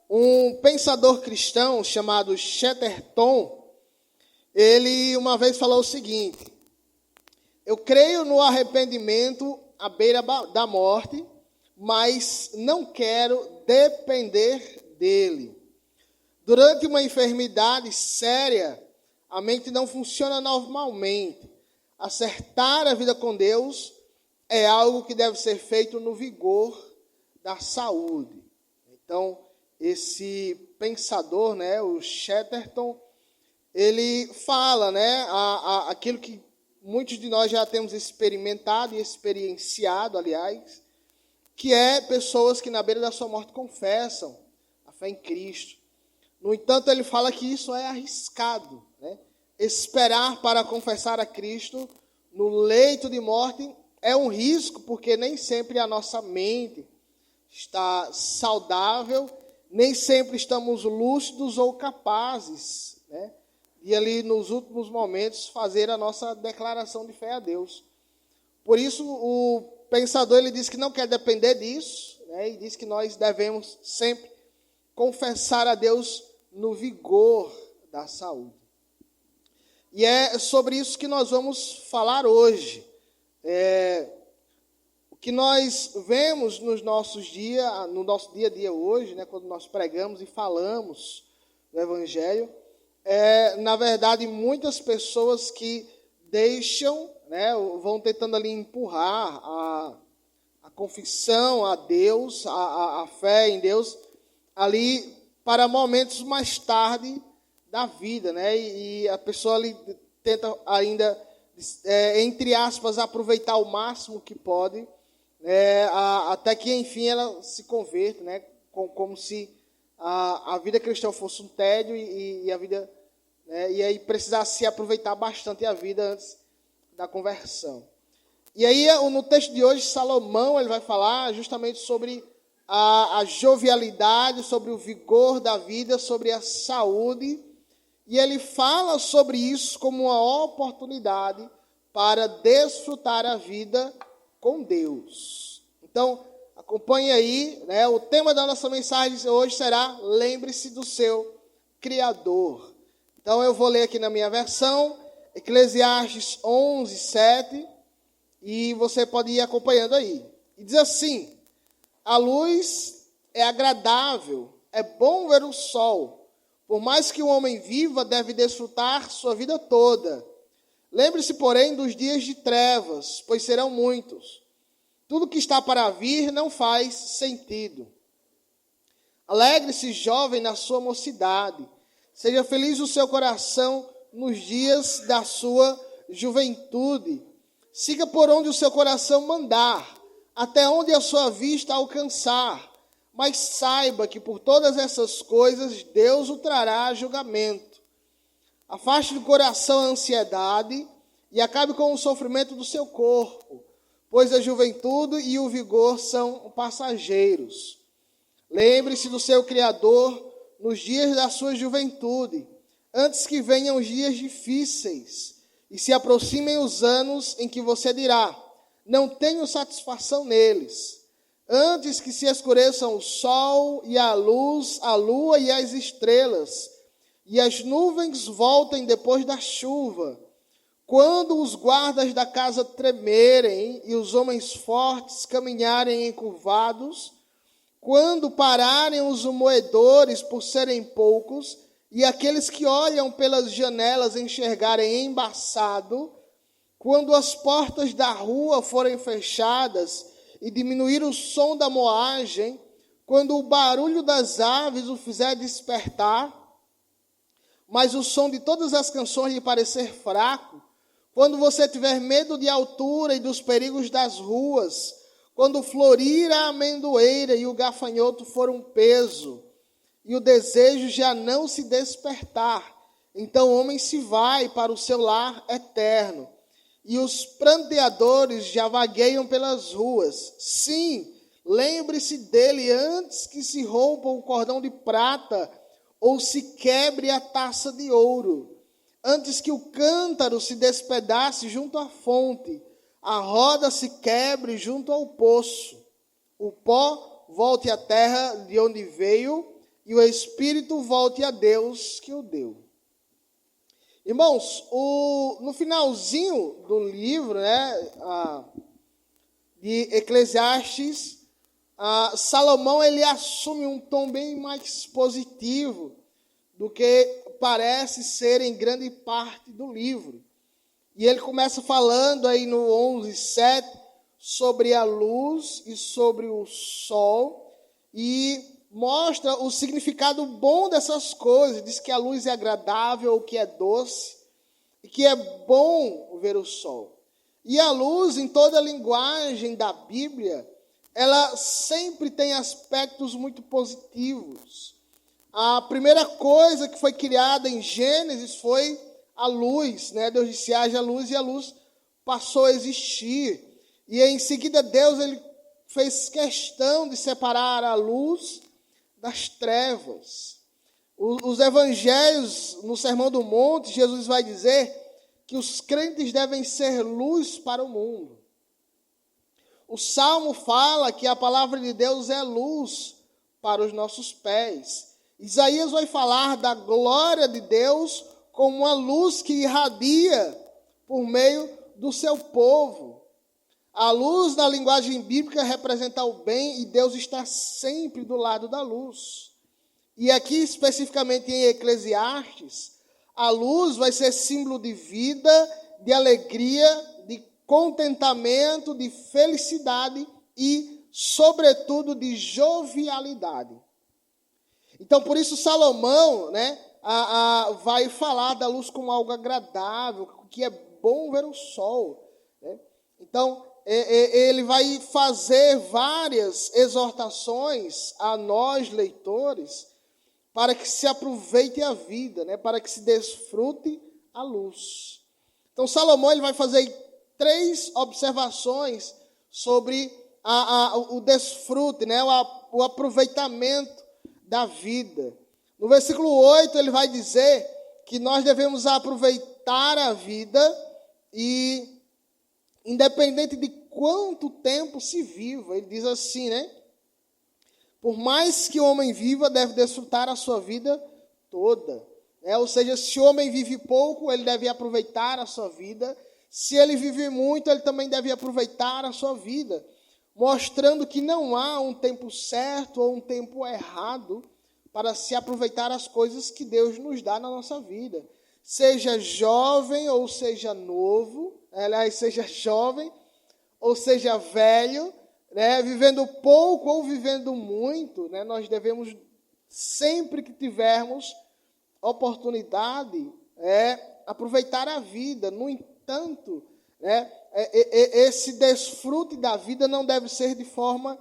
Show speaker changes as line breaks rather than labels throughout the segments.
Um pensador cristão chamado Chesterton, ele uma vez falou o seguinte: eu creio no arrependimento à beira da morte, mas não quero depender dele. Durante uma enfermidade séria, a mente não funciona normalmente. Acertar a vida com Deus é algo que deve ser feito no vigor da saúde. Então, esse pensador, o Chesterton, ele fala, aquilo que muitos de nós já temos experimentado e experienciado, aliás, que é pessoas que na beira da sua morte confessam a fé em Cristo. No entanto, ele fala que isso é arriscado, Esperar para confessar a Cristo no leito de morte é um risco, porque nem sempre a nossa mente está saudável, nem sempre estamos lúcidos ou capazes, de ali nos últimos momentos fazer a nossa declaração de fé a Deus. Por isso, o pensador ele diz que não quer depender disso, e diz que nós devemos sempre confessar a Deus no vigor da saúde. E é sobre isso que nós vamos falar hoje. O que nós vemos no nosso dia a dia hoje, quando nós pregamos e falamos do Evangelho, na verdade, muitas pessoas que deixam, vão tentando ali empurrar a confissão a Deus, a fé em Deus, ali para momentos mais tarde da vida, e a pessoa ali tenta ainda, entre aspas, aproveitar o máximo que pode, até que, enfim, ela se converta, como se a vida cristã fosse um tédio e a vida, e aí precisasse aproveitar bastante a vida antes da conversão. E aí, no texto de hoje, Salomão ele vai falar justamente sobre a jovialidade, sobre o vigor da vida, sobre a saúde, e ele fala sobre isso como uma oportunidade para desfrutar a vida com Deus. Então, acompanhe aí, o tema da nossa mensagem hoje será: lembre-se do seu Criador. Então, eu vou ler aqui na minha versão, Eclesiastes 11, 7, e você pode ir acompanhando aí. E diz assim: a luz é agradável, é bom ver o sol. Por mais que o homem viva, deve desfrutar sua vida toda. Lembre-se, porém, dos dias de trevas, pois serão muitos. Tudo que está para vir não faz sentido. Alegre-se, jovem, na sua mocidade. Seja feliz o seu coração nos dias da sua juventude. Siga por onde o seu coração mandar, até onde a sua vista alcançar. Mas saiba que por todas essas coisas Deus o trará a julgamento. Afaste do coração a ansiedade e acabe com o sofrimento do seu corpo, pois a juventude e o vigor são passageiros. Lembre-se do seu Criador nos dias da sua juventude, antes que venham os dias difíceis e se aproximem os anos em que você dirá: não tenho satisfação neles. Antes que se escureçam o sol e a luz, a lua e as estrelas, e as nuvens voltem depois da chuva, quando os guardas da casa tremerem e os homens fortes caminharem encurvados, quando pararem os moedores por serem poucos, e aqueles que olham pelas janelas enxergarem embaçado, quando as portas da rua forem fechadas e diminuir o som da moagem, quando o barulho das aves o fizer despertar, mas o som de todas as canções lhe parecer fraco, quando você tiver medo de altura e dos perigos das ruas, quando florir a amendoeira e o gafanhoto for um peso, e o desejo já não se despertar, então o homem se vai para o seu lar eterno, e os pranteadores já vagueiam pelas ruas. Sim, lembre-se dele antes que se rompa o cordão de prata ou se quebre a taça de ouro, antes que o cântaro se despedace junto à fonte, a roda se quebre junto ao poço, o pó volte à terra de onde veio e o espírito volte a Deus que o deu. Irmãos, no finalzinho do livro, né, de Eclesiastes, Salomão ele assume um tom bem mais positivo do que parece ser em grande parte do livro. E ele começa falando aí no 11:7 sobre a luz e sobre o sol, e mostra o significado bom dessas coisas. Diz que a luz é agradável, que é doce, e que é bom ver o sol. E a luz, em toda a linguagem da Bíblia, ela sempre tem aspectos muito positivos. A primeira coisa que foi criada em Gênesis foi a luz, né? Deus disse, haja luz, e a luz passou a existir. E em seguida Deus ele fez questão de separar a luz das trevas. Os evangelhos, no Sermão do Monte, Jesus vai dizer que os crentes devem ser luz para o mundo. O Salmo fala que a palavra de Deus é luz para os nossos pés. Isaías vai falar da glória de Deus como uma luz que irradia por meio do seu povo. A luz, na linguagem bíblica, representa o bem, e Deus está sempre do lado da luz. E aqui, especificamente em Eclesiastes, a luz vai ser símbolo de vida, de alegria, de contentamento, de felicidade e, sobretudo, de jovialidade. Então, por isso, Salomão, né, vai falar da luz como algo agradável, que é bom ver o sol. Né? Então, ele vai fazer várias exortações a nós, leitores, para que se aproveite a vida, né, para que se desfrute a luz. Então, Salomão ele vai fazer 3 observações sobre o desfrute, né, o aproveitamento da vida. No versículo 8, ele vai dizer que nós devemos aproveitar a vida, e independente de quanto tempo se viva, ele diz assim, né? Por mais que o homem viva, deve desfrutar a sua vida toda. Ou seja, se o homem vive pouco, ele deve aproveitar a sua vida. Se ele vive muito, ele também deve aproveitar a sua vida, mostrando que não há um tempo certo ou um tempo errado para se aproveitar as coisas que Deus nos dá na nossa vida. Seja jovem ou seja novo, aliás, seja jovem ou seja velho, né, vivendo pouco ou vivendo muito, né, nós devemos, sempre que tivermos oportunidade, aproveitar a vida. No entanto, né, esse desfrute da vida não deve ser de forma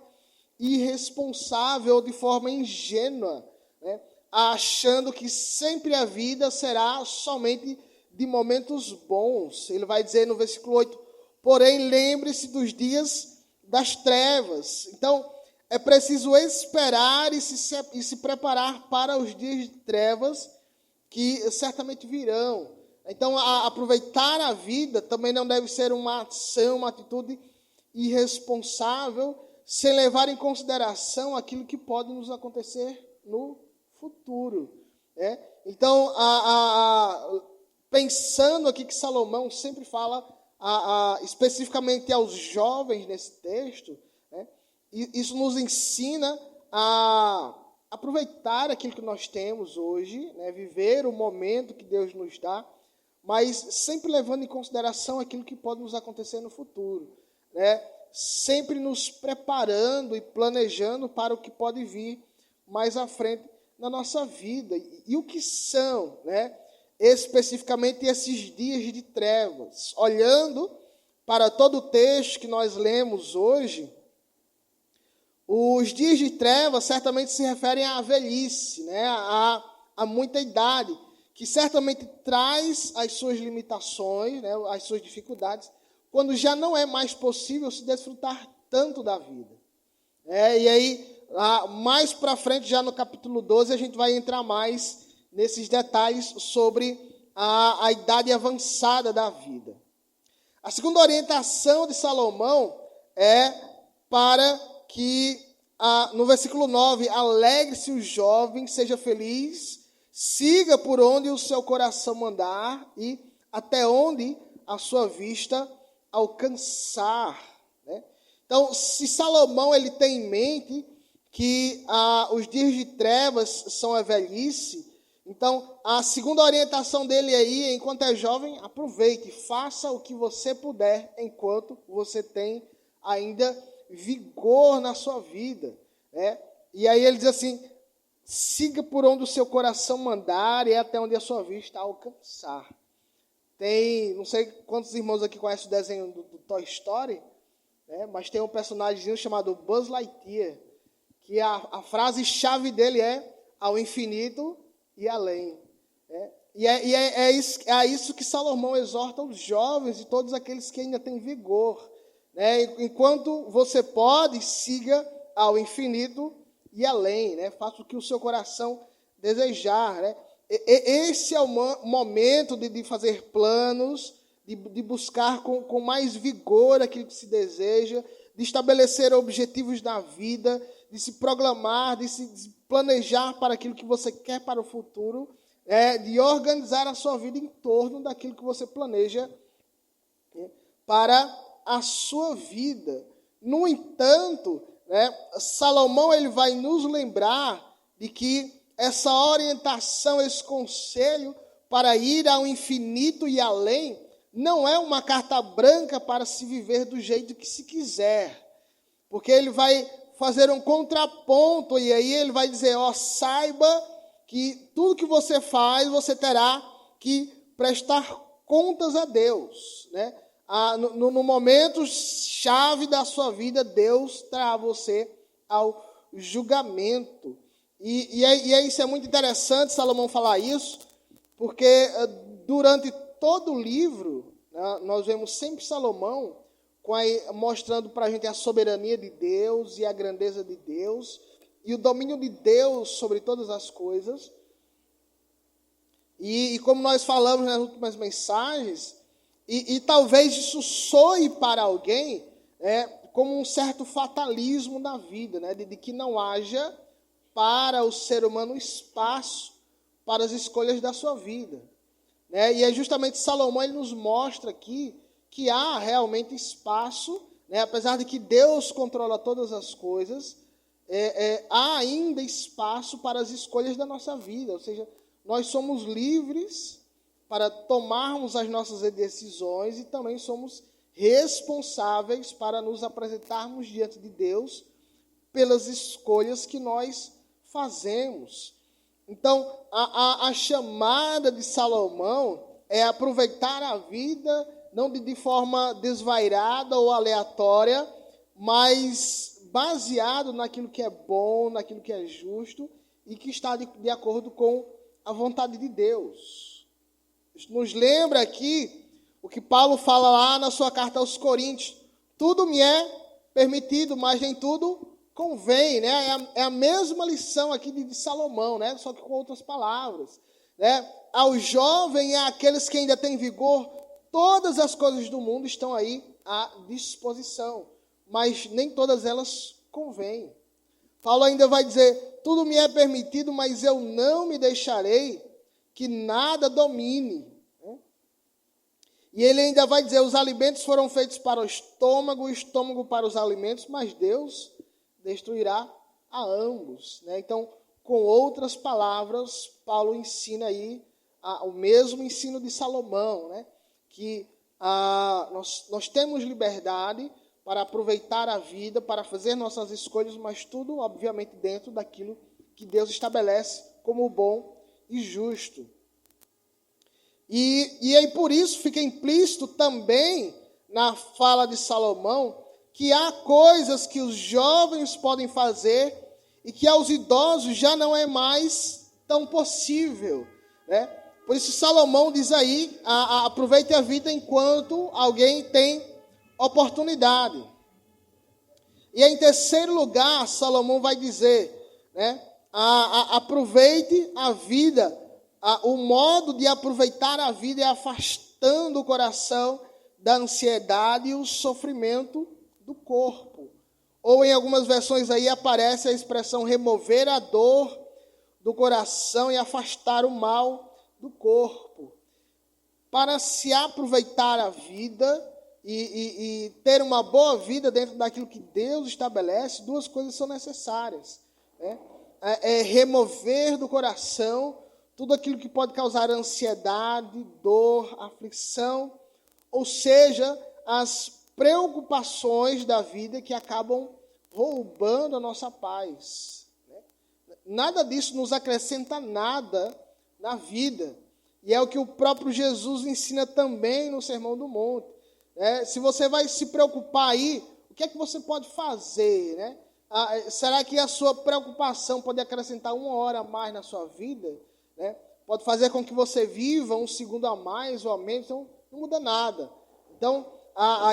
irresponsável ou de forma ingênua, né, achando que sempre a vida será somente de momentos bons. Ele vai dizer no versículo 8, porém lembre-se dos dias das trevas. Então, é preciso esperar e se preparar para os dias de trevas que certamente virão. Então, aproveitar a vida também não deve ser uma ação, uma atitude irresponsável, sem levar em consideração aquilo que pode nos acontecer no futuro. Né? Então, pensando aqui que Salomão sempre fala especificamente aos jovens nesse texto, né? Isso nos ensina a aproveitar aquilo que nós temos hoje, né? Viver o momento que Deus nos dá, mas sempre levando em consideração aquilo que pode nos acontecer no futuro, né? Sempre nos preparando e planejando para o que pode vir mais à frente na nossa vida. E o que são, né, especificamente esses dias de trevas? Olhando para todo o texto que nós lemos hoje, os dias de trevas certamente se referem à velhice, né, a muita idade, que certamente traz as suas limitações, né, as suas dificuldades, quando já não é mais possível se desfrutar tanto da vida. E aí, mais para frente, já no capítulo 12, a gente vai entrar mais nesses detalhes sobre a idade avançada da vida. A segunda orientação de Salomão é para que no versículo 9, alegre-se o jovem, seja feliz, siga por onde o seu coração mandar e até onde a sua vista alcançar. Né? Então, se Salomão ele tem em mente que os dias de trevas são a velhice, então a segunda orientação dele aí, enquanto é jovem, aproveite, faça o que você puder enquanto você tem ainda vigor na sua vida. Né? E aí ele diz assim, siga por onde o seu coração mandar e até onde a sua vista alcançar. Não sei quantos irmãos aqui conhecem o desenho do Toy Story, né? Mas tem um personagem chamado Buzz Lightyear, que a frase-chave dele é ao infinito e além. Né? E é isso que Salomão exorta os jovens e todos aqueles que ainda têm vigor. Né? Enquanto você pode, siga ao infinito e além. Né? Faça o que o seu coração desejar. Né? Esse é o momento de fazer planos, de buscar com mais vigor aquilo que se deseja, de estabelecer objetivos na vida, de se programar, de se planejar para aquilo que você quer para o futuro, de organizar a sua vida em torno daquilo que você planeja para a sua vida. No entanto, Salomão ele vai nos lembrar de que essa orientação, esse conselho para ir ao infinito e além, não é uma carta branca para se viver do jeito que se quiser. Porque ele vai fazer um contraponto, e aí ele vai dizer, saiba que tudo que você faz, você terá que prestar contas a Deus. Né? No momento chave da sua vida, Deus trará você ao julgamento. E isso é muito interessante, Salomão falar isso, porque durante todo o livro, né, nós vemos sempre Salomão mostrando para a gente a soberania de Deus e a grandeza de Deus e o domínio de Deus sobre todas as coisas. E como nós falamos nas últimas mensagens, e talvez isso soe para alguém como um certo fatalismo na vida, né, de que não haja para o ser humano espaço para as escolhas da sua vida. Né? E é justamente Salomão, ele nos mostra aqui que há realmente espaço, né? Apesar de que Deus controla todas as coisas, há ainda espaço para as escolhas da nossa vida. Ou seja, nós somos livres para tomarmos as nossas decisões e também somos responsáveis para nos apresentarmos diante de Deus pelas escolhas que nós fazemos. Então, a chamada de Salomão é aproveitar a vida, não de forma desvairada ou aleatória, mas baseado naquilo que é bom, naquilo que é justo e que está de acordo com a vontade de Deus. Isso nos lembra aqui o que Paulo fala lá na sua carta aos Coríntios. Tudo me é permitido, mas nem tudo convém, né? É a mesma lição aqui de Salomão, né? Só que com outras palavras. Né? Ao jovem e àqueles que ainda têm vigor, todas as coisas do mundo estão aí à disposição, mas nem todas elas convêm. Paulo ainda vai dizer, tudo me é permitido, mas eu não me deixarei que nada domine. Né? E ele ainda vai dizer, os alimentos foram feitos para o estômago para os alimentos, mas Deus destruirá a ambos. Né? Então, com outras palavras, Paulo ensina aí o mesmo ensino de Salomão, né? Que nós temos liberdade para aproveitar a vida, para fazer nossas escolhas, mas tudo, obviamente, dentro daquilo que Deus estabelece como bom e justo. E aí, por isso, fica implícito também na fala de Salomão que há coisas que os jovens podem fazer e que aos idosos já não é mais tão possível. Né? Por isso Salomão diz aí, aproveite a vida enquanto alguém tem oportunidade. E em terceiro lugar, Salomão vai dizer, né, aproveite a vida. O modo de aproveitar a vida é afastando o coração da ansiedade e o sofrimento do corpo. ou em algumas versões aí aparece a expressão remover a dor do coração e afastar o mal do corpo. Para se aproveitar a vida e ter uma boa vida dentro daquilo que Deus estabelece, duas coisas são necessárias, né? Remover do coração tudo aquilo que pode causar ansiedade, dor, aflição, ou seja, as preocupações da vida que acabam roubando a nossa paz. Nada disso nos acrescenta nada na vida. E é o que o próprio Jesus ensina também no Sermão do Monte. Se você vai se preocupar aí, o que é que você pode fazer? Né? Será que a sua preocupação pode acrescentar 1 hora a mais na sua vida? Né? Pode fazer com que você viva 1 segundo a mais ou a menos, então não muda nada. Então,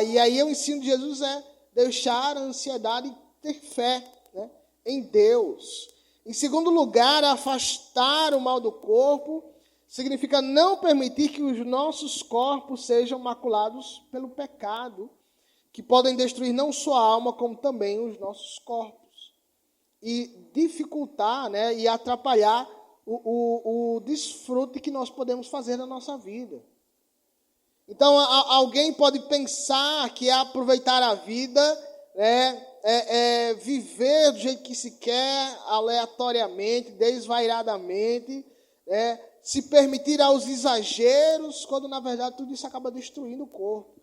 e aí o ensino de Jesus é deixar a ansiedade e ter fé, né, em Deus. Em segundo lugar, afastar o mal do corpo significa não permitir que os nossos corpos sejam maculados pelo pecado, que podem destruir não só a alma, como também os nossos corpos. E dificultar, né, e atrapalhar o desfrute que nós podemos fazer na nossa vida. Então, alguém pode pensar que aproveitar a vida é viver do jeito que se quer, aleatoriamente, desvairadamente, se permitir aos exageros, quando na verdade tudo isso acaba destruindo o corpo.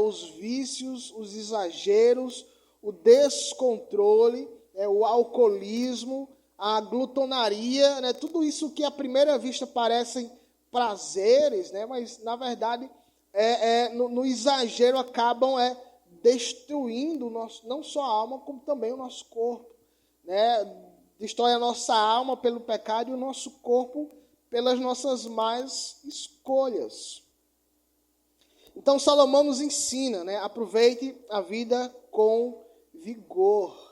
Os vícios, os exageros, o descontrole, o alcoolismo, a glutonaria, tudo isso que à primeira vista parecem prazeres, mas na verdade no exagero acabam destruindo não só a alma, como também o nosso corpo. Destrói a nossa alma pelo pecado e o nosso corpo pelas nossas más escolhas. Então Salomão nos ensina, aproveite a vida com vigor.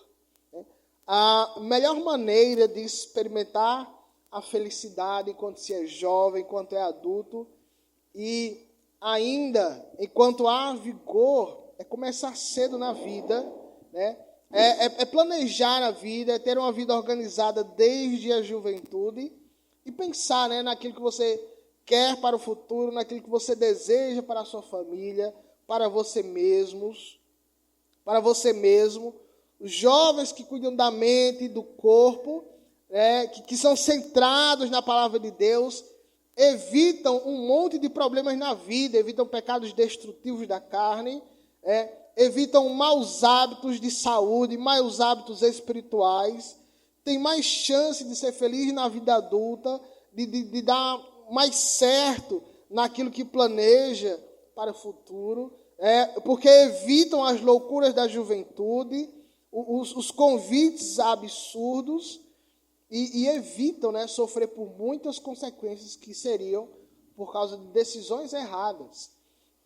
A melhor maneira de experimentar a felicidade enquanto se é jovem, enquanto é adulto, e ainda enquanto há vigor, é começar cedo na vida, é planejar a vida, é ter uma vida organizada desde a juventude e pensar, naquilo que você quer para o futuro, naquilo que você deseja para a sua família, para você mesmo. Os jovens que cuidam da mente e do corpo, que são centrados na palavra de Deus, evitam um monte de problemas na vida, evitam pecados destrutivos da carne, evitam maus hábitos de saúde, maus hábitos espirituais, tem mais chance de ser feliz na vida adulta, de dar mais certo naquilo que planeja para o futuro, porque evitam as loucuras da juventude, os convites absurdos, e evitam sofrer por muitas consequências que seriam por causa de decisões erradas.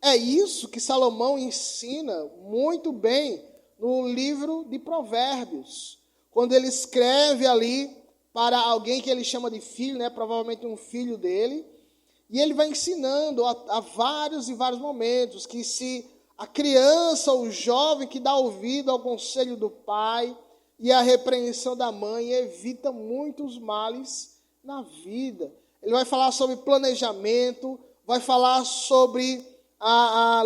É isso que Salomão ensina muito bem no livro de Provérbios, quando ele escreve ali para alguém que ele chama de filho, provavelmente um filho dele, e ele vai ensinando a vários e vários momentos que se a criança ou o jovem que dá ouvido ao conselho do pai e à repreensão da mãe evita muitos males na vida. Ele vai falar sobre planejamento, vai falar sobre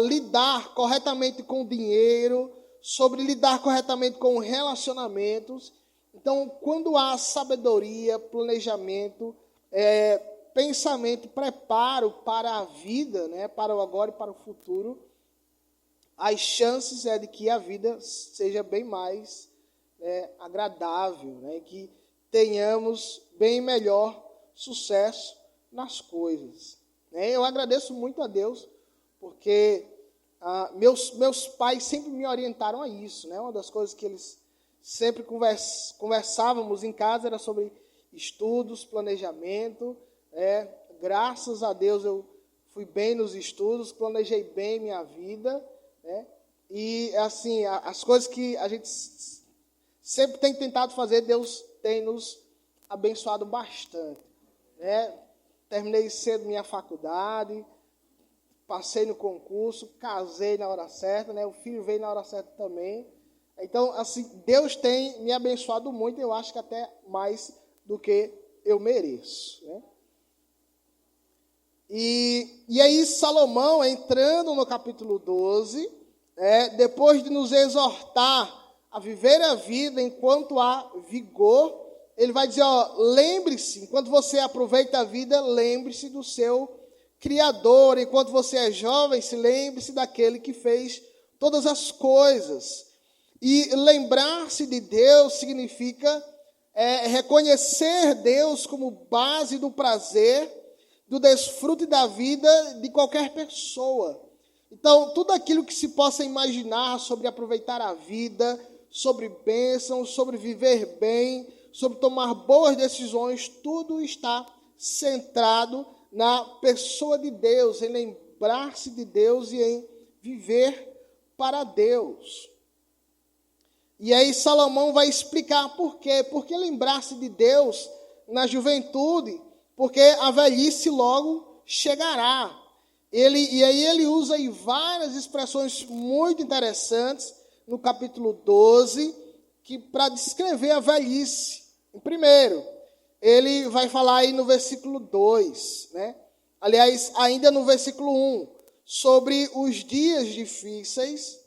lidar corretamente com o dinheiro, sobre lidar corretamente com relacionamentos. Então, quando há sabedoria, planejamento, pensamento, preparo para a vida, para o agora e para o futuro, as chances de que a vida seja bem mais agradável, que tenhamos bem melhor sucesso nas coisas. Eu agradeço muito a Deus, porque meus pais sempre me orientaram a isso. Uma das coisas que eles sempre conversávamos em casa era sobre estudos, planejamento. Graças a Deus eu fui bem nos estudos, planejei bem minha vida. E assim, as coisas que a gente sempre tem tentado fazer, Deus tem nos abençoado bastante. Terminei cedo minha faculdade, passei no concurso, casei na hora certa, o filho veio na hora certa também. Então, assim, Deus tem me abençoado muito, eu acho que até mais do que eu mereço, né? E aí Salomão, entrando no capítulo 12, depois de nos exortar a viver a vida enquanto há vigor, ele vai dizer, lembre-se, enquanto você aproveita a vida, lembre-se do seu Criador. Enquanto você é jovem, se lembre-se daquele que fez todas as coisas. E lembrar-se de Deus significa reconhecer Deus como base do prazer, do desfrute da vida de qualquer pessoa. Então, tudo aquilo que se possa imaginar sobre aproveitar a vida, sobre bênçãos, sobre viver bem, sobre tomar boas decisões, tudo está centrado na pessoa de Deus, em lembrar-se de Deus e em viver para Deus. E aí Salomão vai explicar por quê. Por que lembrar-se de Deus na juventude? Porque a velhice logo chegará. E aí ele usa aí várias expressões muito interessantes no capítulo 12, para descrever a velhice. Primeiro, ele vai falar aí no versículo 2, né? Aliás, ainda no versículo 1, sobre os dias difíceis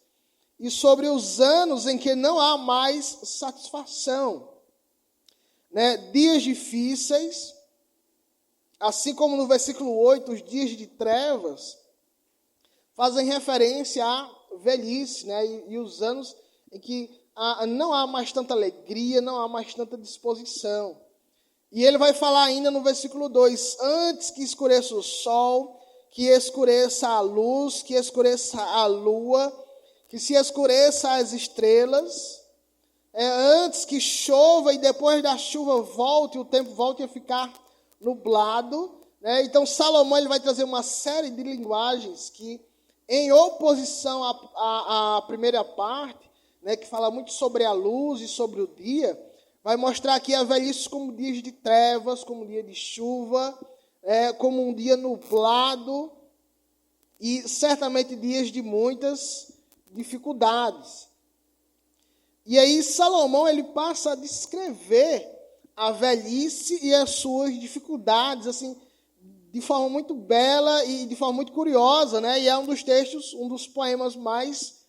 e sobre os anos em que não há mais satisfação, né? Dias difíceis, assim como no versículo 8, os dias de trevas, fazem referência à velhice, né? E os anos em que não há mais tanta alegria, não há mais tanta disposição. E ele vai falar ainda no versículo 2, antes que escureça o sol, que escureça a luz, que escureça a lua, que se escureça as estrelas, antes que chova e depois da chuva volte, o tempo volte a ficar nublado, né? Então Salomão ele vai trazer uma série de linguagens que, em oposição à primeira parte, né, que fala muito sobre a luz e sobre o dia, vai mostrar aqui a velhice como dias de trevas, como dia de chuva, como um dia nublado e certamente dias de muitas dificuldades. E aí Salomão ele passa a descrever a velhice e as suas dificuldades, assim, de forma muito bela e de forma muito curiosa, né? E é um dos textos, um dos poemas mais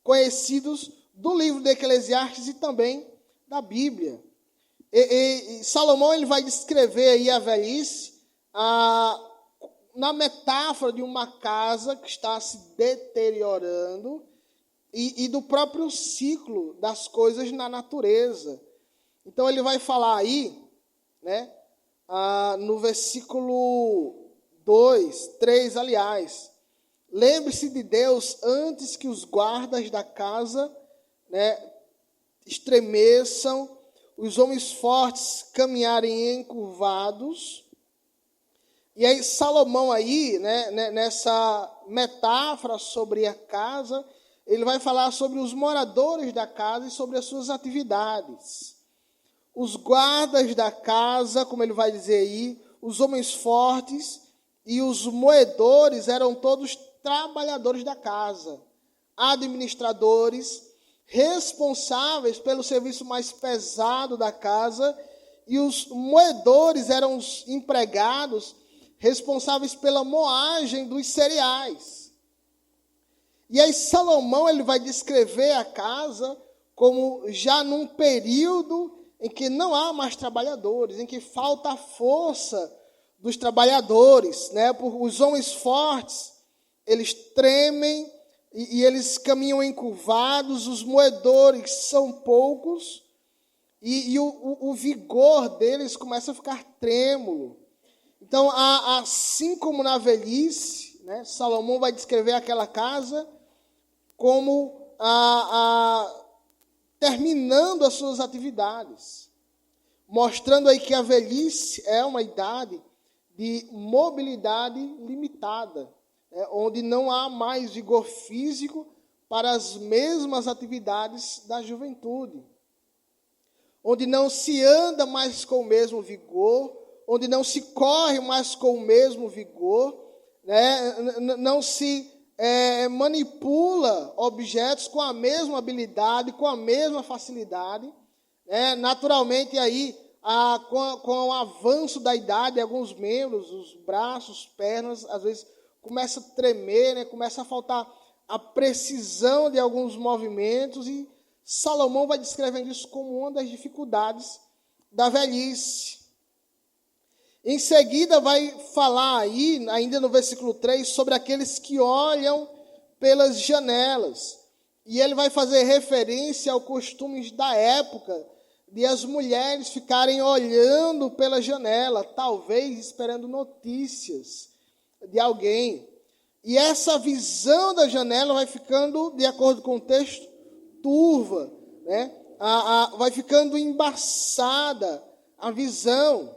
conhecidos do livro de Eclesiastes e também da Bíblia. E Salomão ele vai descrever aí a velhice na metáfora de uma casa que está se deteriorando e do próprio ciclo das coisas na natureza. Então ele vai falar aí, né, no versículo 2, 3, aliás, lembre-se de Deus antes que os guardas da casa, né, estremeçam, os homens fortes caminharem encurvados. E aí Salomão aí, né, nessa metáfora sobre a casa, ele vai falar sobre os moradores da casa e sobre as suas atividades. Os guardas da casa, como ele vai dizer aí, os homens fortes e os moedores eram todos trabalhadores da casa, administradores, responsáveis pelo serviço mais pesado da casa, e os moedores eram os empregados responsáveis pela moagem dos cereais. E aí Salomão ele vai descrever a casa como já num período em que não há mais trabalhadores, em que falta a força dos trabalhadores, né? Os homens fortes, eles tremem e eles caminham encurvados, os moedores são poucos e o vigor deles começa a ficar trêmulo. Então, assim como na velhice, né, Salomão vai descrever aquela casa como terminando as suas atividades, mostrando aí que a velhice é uma idade de mobilidade limitada, onde não há mais vigor físico para as mesmas atividades da juventude, onde não se anda mais com o mesmo vigor, onde não se corre mais com o mesmo vigor, né? Não se manipula objetos com a mesma habilidade, com a mesma facilidade. Naturalmente, aí, com o avanço da idade, alguns membros, os braços, pernas, às vezes começa a tremer, começa a faltar a precisão de alguns movimentos, e Salomão vai descrevendo isso como uma das dificuldades da velhice. Em seguida, vai falar aí, ainda no versículo 3, sobre aqueles que olham pelas janelas. E ele vai fazer referência ao costume da época, de as mulheres ficarem olhando pela janela, talvez esperando notícias de alguém. E essa visão da janela vai ficando, de acordo com o texto, turva, vai ficando embaçada a visão.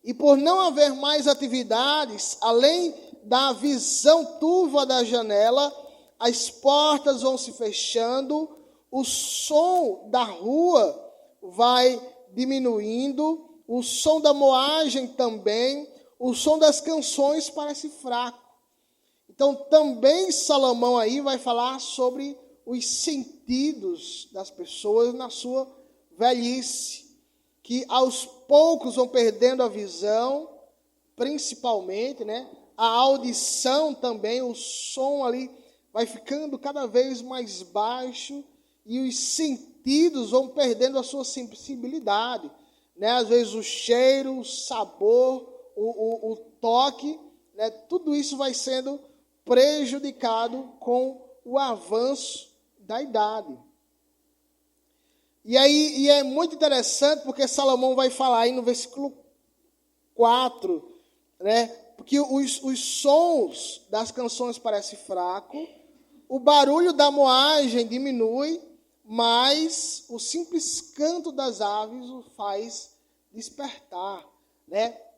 E por não haver mais atividades, além da visão turva da janela, as portas vão se fechando, o som da rua vai diminuindo, o som da moagem também, o som das canções parece fraco. Então, também Salomão aí vai falar sobre os sentidos das pessoas na sua velhice, que aos poucos vão perdendo a visão, principalmente, a audição também, o som ali vai ficando cada vez mais baixo, e os sentidos vão perdendo a sua sensibilidade, às vezes o cheiro, o sabor, o toque, tudo isso vai sendo prejudicado com o avanço da idade. E é muito interessante, porque Salomão vai falar aí no versículo 4, porque os sons das canções parecem fracos, o barulho da moagem diminui, mas o simples canto das aves o faz despertar,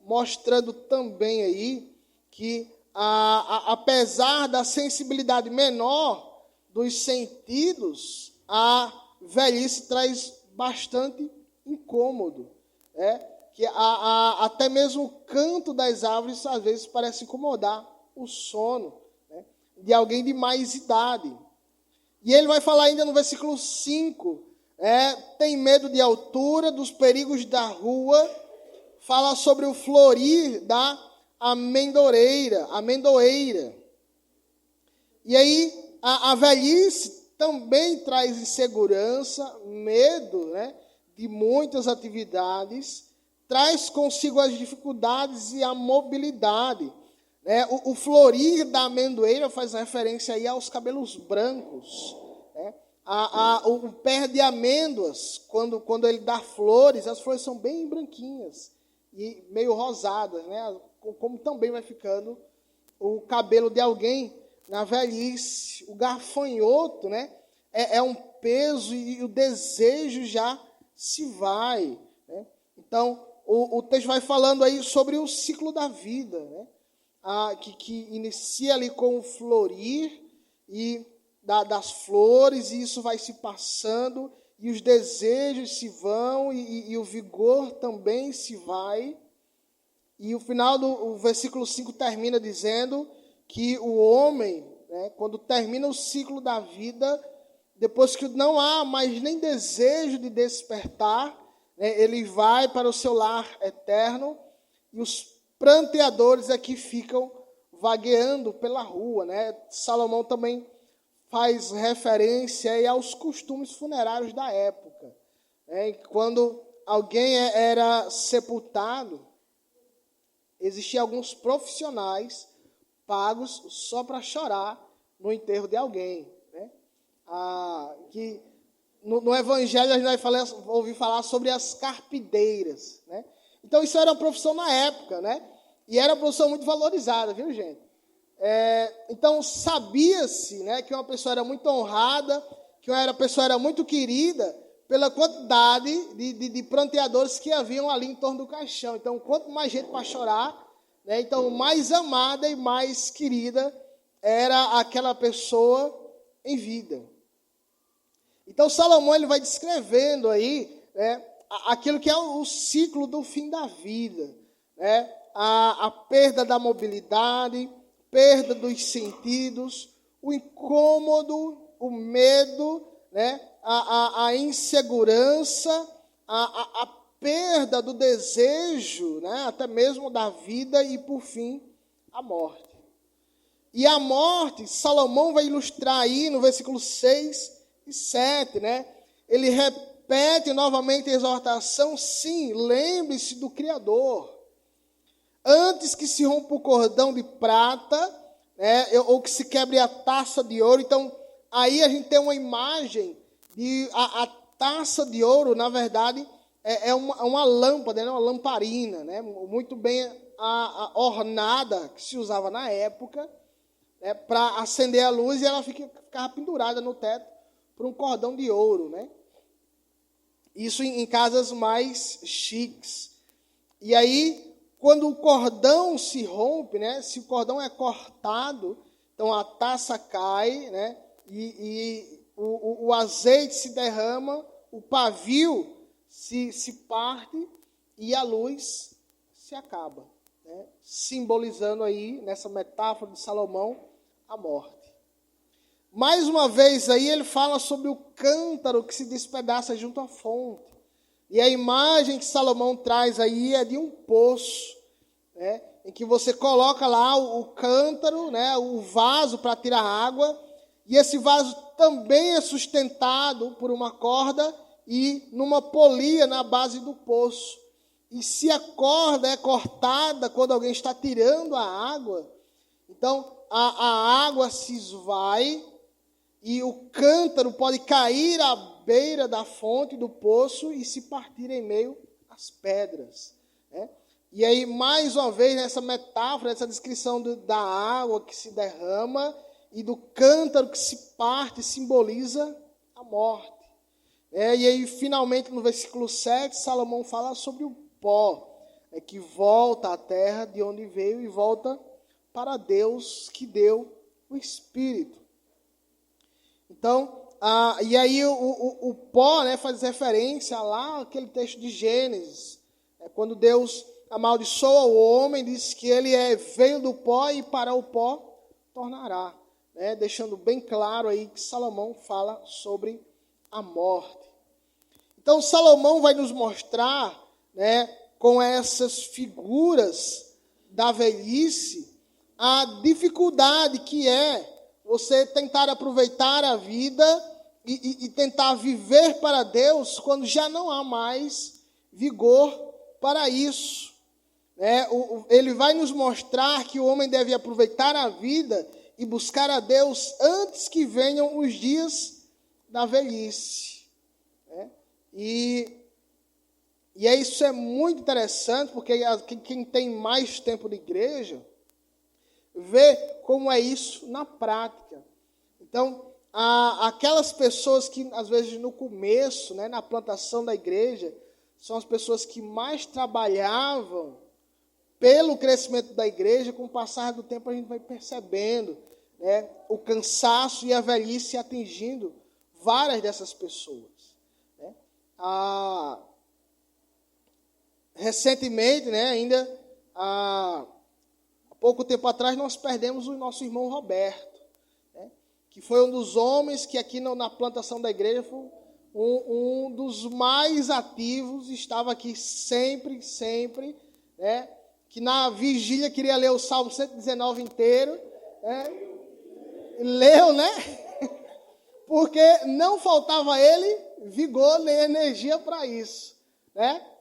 mostrando também aí que, apesar da sensibilidade menor dos sentidos, a velhice traz bastante incômodo, que até mesmo o canto das árvores às vezes parece incomodar o sono de alguém de mais idade. E ele vai falar ainda no versículo 5, tem medo de altura, dos perigos da rua, fala sobre o florir da amendoeira. E aí a velhice também traz insegurança, medo, de muitas atividades, traz consigo as dificuldades e a mobilidade. O florir da amendoeira faz referência aí aos cabelos brancos. O pé de amêndoas, quando ele dá flores, as flores são bem branquinhas e meio rosadas, como também vai ficando o cabelo de alguém na velhice. O gafanhoto, é um peso, e o desejo já se vai. Então, o texto vai falando aí sobre o ciclo da vida, que inicia ali com o florir das flores, e isso vai se passando, e os desejos se vão, e o vigor também se vai. E o final do versículo 5 termina dizendo que o homem, quando termina o ciclo da vida, depois que não há mais nem desejo de despertar, ele vai para o seu lar eterno, e os pranteadores aqui ficam vagueando pela rua. Salomão também faz referência aí aos costumes funerários da época. Quando alguém era sepultado, existiam alguns profissionais pagos só para chorar no enterro de alguém. Que no Evangelho a gente vai ouvir falar sobre as carpideiras. Então isso era uma profissão na época, e era uma profissão muito valorizada, viu, gente? Então sabia-se, que uma pessoa era muito honrada, que uma pessoa era muito querida, pela quantidade de pranteadores que haviam ali em torno do caixão. Então, quanto mais gente para chorar, então mais amada e mais querida era aquela pessoa em vida. Então, Salomão ele vai descrevendo aí aquilo que é o ciclo do fim da vida, a perda da mobilidade, perda dos sentidos, o incômodo, o medo, né? A insegurança, a perda do desejo, né? Até mesmo da vida e, por fim, a morte. E a morte, Salomão vai ilustrar aí no versículo 6 e 7, né? Ele repete novamente a exortação, sim, lembre-se do Criador. Antes que se rompa o cordão de prata, né, ou que se quebre a taça de ouro. Então, aí a gente tem uma imagem de a taça de ouro, na verdade, é uma lâmpada, né, uma lamparina, né, muito bem ornada, que se usava na época, né, para acender a luz, e ela ficava pendurada no teto por um cordão de ouro, né? Isso em casas mais chiques. E aí, quando o cordão se rompe, né, se o cordão é cortado, então a taça cai, né, e o azeite se derrama, o pavio se parte e a luz se acaba, né, simbolizando aí, nessa metáfora de Salomão, a morte. Mais uma vez aí ele fala sobre o cântaro que se despedaça junto à fonte. E a imagem que Salomão traz aí é de um poço, né, em que você coloca lá o cântaro, né, o vaso para tirar água, e esse vaso também é sustentado por uma corda e numa polia na base do poço. E se a corda é cortada quando alguém está tirando a água, então a água se esvai e o cântaro pode cair à beira da fonte do poço e se partir em meio às pedras, né? E aí, mais uma vez, nessa metáfora, essa descrição da água que se derrama e do cântaro que se parte, simboliza a morte. E aí, finalmente, no versículo 7, Salomão fala sobre o pó, que volta à terra de onde veio e volta para Deus que deu o Espírito. Então, e aí o pó, né, faz referência lá àquele texto de Gênesis, quando Deus amaldiçoa o homem, diz que ele veio do pó e para o pó tornará, né, deixando bem claro aí que Salomão fala sobre a morte. Então, Salomão vai nos mostrar, né, com essas figuras da velhice, a dificuldade que é você tentar aproveitar a vida e tentar viver para Deus quando já não há mais vigor para isso. Ele vai nos mostrar que o homem deve aproveitar a vida e buscar a Deus antes que venham os dias da velhice. E isso é muito interessante, porque quem tem mais tempo de igreja vê como é isso na prática. Então, aquelas pessoas que, às vezes, no começo, né, na plantação da igreja, são as pessoas que mais trabalhavam pelo crescimento da igreja. Com o passar do tempo, a gente vai percebendo, né, o cansaço e a velhice atingindo várias dessas pessoas. Né? Recentemente, né, ainda há pouco tempo atrás, nós perdemos o nosso irmão Roberto, né, que foi um dos homens que aqui na plantação da igreja foi um dos mais ativos, estava aqui sempre, né, que na vigília queria ler o Salmo 119 inteiro, né, leu, né, porque não faltava a ele vigor nem energia para isso, né.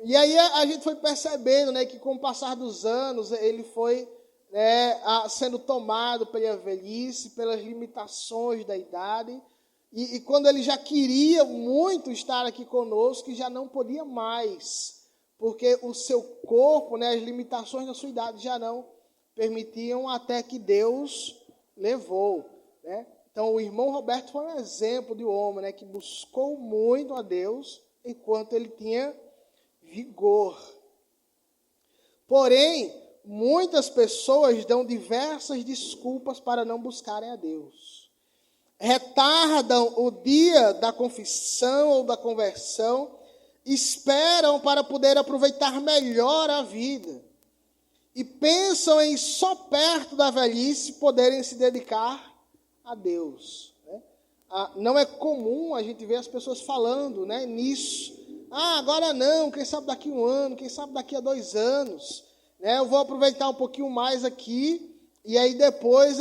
E aí a gente foi percebendo, né, que com o passar dos anos ele foi, né, sendo tomado pela velhice, pelas limitações da idade, e quando ele já queria muito estar aqui conosco, já não podia mais, porque o seu corpo, né, as limitações da sua idade já não permitiam, até que Deus levou, né? Então o irmão Roberto foi um exemplo de homem, né, que buscou muito a Deus enquanto ele tinha vigor. Porém, muitas pessoas dão diversas desculpas para não buscarem a Deus. Retardam o dia da confissão ou da conversão, esperam para poder aproveitar melhor a vida. e pensam em só perto da velhice poderem se dedicar a Deus. Né? Não é comum a gente ver as pessoas falando, né, nisso. Agora não, quem sabe daqui 1 ano, quem sabe daqui a 2 anos. Né, eu vou aproveitar um pouquinho mais aqui e aí depois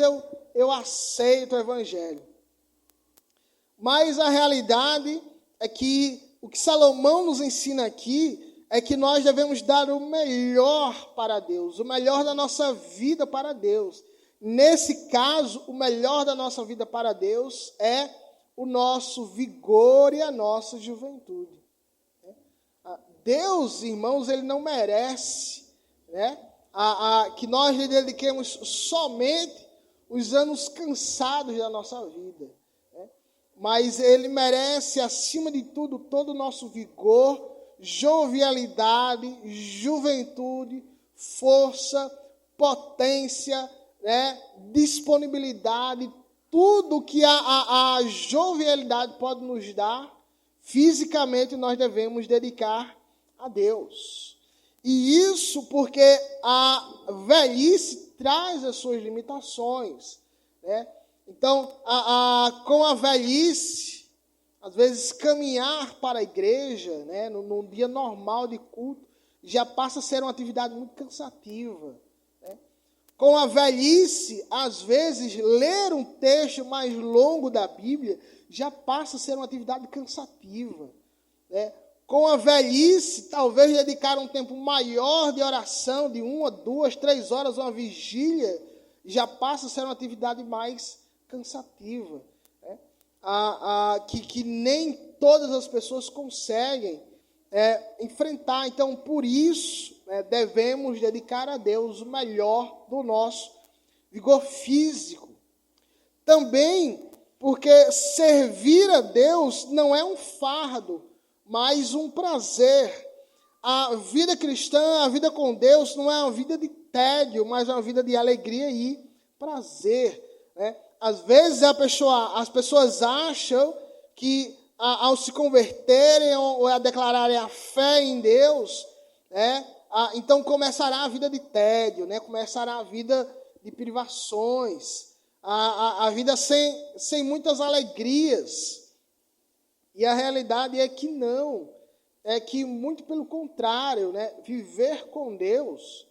eu aceito o Evangelho. Mas a realidade é que o que Salomão nos ensina aqui é que nós devemos dar o melhor para Deus, o melhor da nossa vida para Deus. Nesse caso, o melhor da nossa vida para Deus é o nosso vigor e a nossa juventude. Deus, irmãos, Ele não merece, né, que nós lhe dediquemos somente os anos cansados da nossa vida. Né? Mas Ele merece, acima de tudo, todo o nosso vigor, jovialidade, juventude, força, potência, né, disponibilidade, tudo que a jovialidade pode nos dar, fisicamente nós devemos dedicar a Deus. E isso porque a velhice traz as suas limitações. Né? Então, com a velhice, às vezes caminhar para a igreja, né, num dia normal de culto, já passa a ser uma atividade muito cansativa. Né? Com a velhice, às vezes, ler um texto mais longo da Bíblia já passa a ser uma atividade cansativa. Né? Com a velhice, talvez dedicar um tempo maior de oração, de 1, 2, 3 horas, uma vigília, já passa a ser uma atividade mais cansativa. Né? Que nem todas as pessoas conseguem enfrentar. Então, por isso, devemos dedicar a Deus o melhor do nosso vigor físico. Também porque servir a Deus não é um fardo, mas um prazer. A vida cristã, a vida com Deus, não é uma vida de tédio, mas é uma vida de alegria e prazer. Né? Às vezes as pessoas acham que ao se converterem ou a declararem a fé em Deus, né, então começará a vida de tédio, né, começará a vida de privações, a vida sem muitas alegrias. E a realidade é que não, é que muito pelo contrário, né, viver com Deus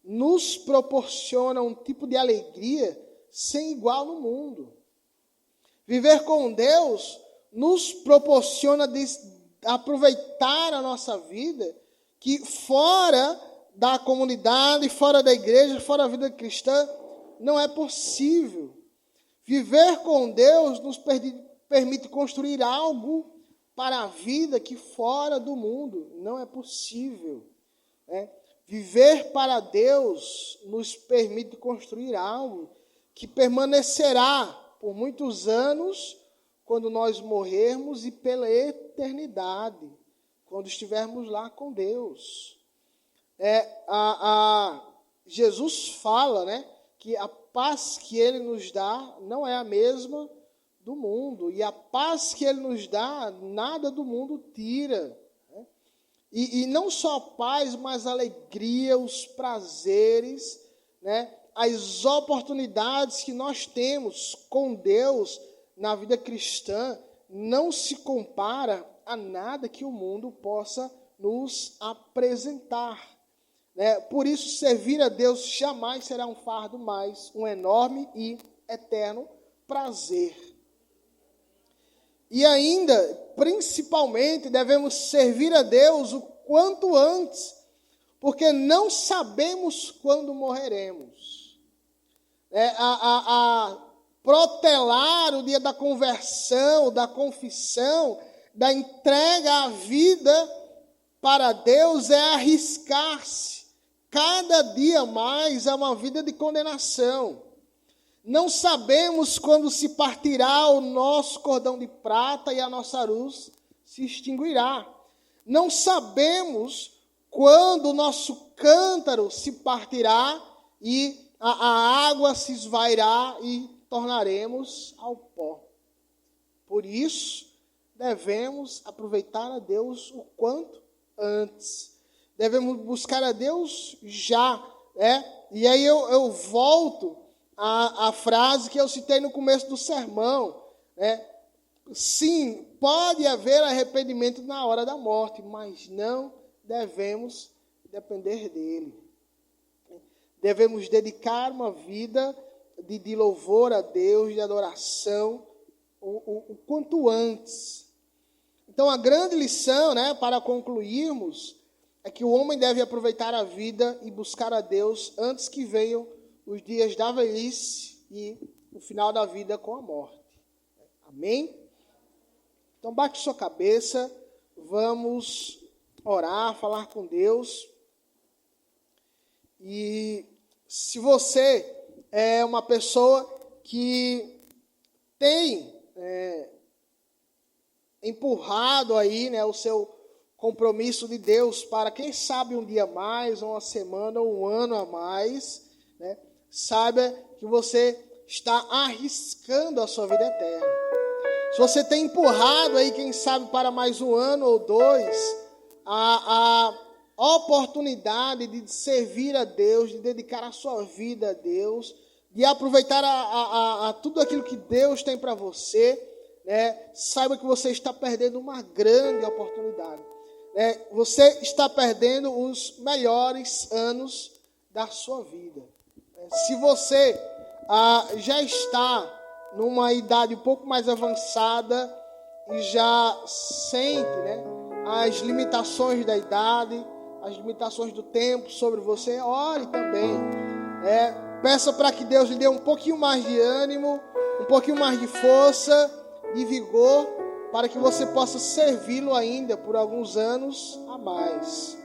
nos proporciona um tipo de alegria sem igual no mundo. Viver com Deus nos proporciona aproveitar a nossa vida, que fora da comunidade, fora da igreja, fora da vida cristã, não é possível. Viver com Deus nos permite construir algo para a vida que fora do mundo não é possível. Né? Viver para Deus nos permite construir algo que permanecerá por muitos anos quando nós morrermos e pela eternidade, quando estivermos lá com Deus. Jesus fala, né, que a paz que Ele nos dá não é a mesma do mundo, e a paz que Ele nos dá, nada do mundo tira. Né? E não só a paz, mas a alegria, os prazeres, né, as oportunidades que nós temos com Deus na vida cristã não se compara a nada que o mundo possa nos apresentar. Né? Por isso, servir a Deus jamais será um fardo, mas um enorme e eterno prazer. E ainda, principalmente, devemos servir a Deus o quanto antes, porque não sabemos quando morreremos. Protelar o dia da conversão, da confissão, da entrega à vida para Deus é arriscar-se cada dia mais a uma vida de condenação. Não sabemos quando se partirá o nosso cordão de prata e a nossa luz se extinguirá. Não sabemos quando o nosso cântaro se partirá e a água se esvairá e tornaremos ao pó. Por isso, devemos aproveitar a Deus o quanto antes. Devemos buscar a Deus já, E aí eu volto à frase que eu citei no começo do sermão, né? Sim, pode haver arrependimento na hora da morte, mas não devemos depender dele. Devemos dedicar uma vida de louvor a Deus, de adoração, o quanto antes. Então, a grande lição, né, para concluirmos, é que o homem deve aproveitar a vida e buscar a Deus antes que venham os dias da velhice e o final da vida com a morte. Amém? Então, bate sua cabeça, vamos orar, falar com Deus. E se você é uma pessoa que tem empurrado aí, né, o seu compromisso de Deus para, quem sabe, um dia a mais, ou uma semana, ou um ano a mais, né, saiba que você está arriscando a sua vida eterna. Se você tem empurrado aí, quem sabe, para mais um ano ou dois, a oportunidade de servir a Deus, de dedicar a sua vida a Deus, de aproveitar a tudo aquilo que Deus tem para você, né? Saiba que você está perdendo uma grande oportunidade. Né? Você está perdendo os melhores anos da sua vida. Se você já está numa idade um pouco mais avançada e já sente, né, as limitações da idade, as limitações do tempo sobre você, ore também. Peça para que Deus lhe dê um pouquinho mais de ânimo, um pouquinho mais de força, de vigor, para que você possa servi-lo ainda por alguns anos a mais.